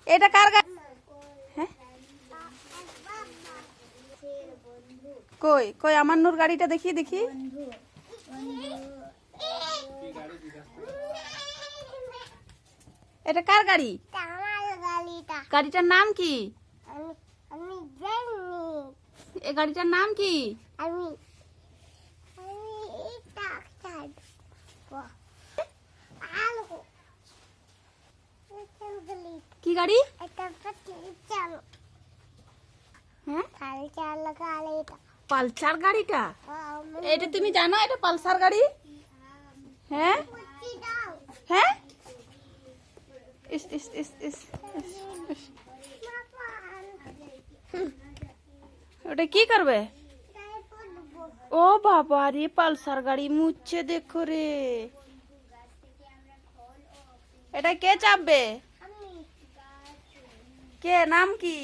এটা কার গাড়ি? হ্যাঁ, কই কই আমার নূর গাড়িটা দেখি দেখি। এটা কার গাড়ি? গাড়িটার নাম কি? এই গাড়িটার নাম কি? কি গাড়ি? হ্যাঁ, পালসার গাড়িটা। এটা তুমি জানো এটা পালসার গাড়ি? হ্যাঁ হ্যাঁ, ইস ইস ইস ইস ইস, ইস। ওটা কি করবে? ও বাবা রে, পালসার গাড়ি মুচ্ছে দেখো রে। এটা কে চাপবে? কে, নাম কি?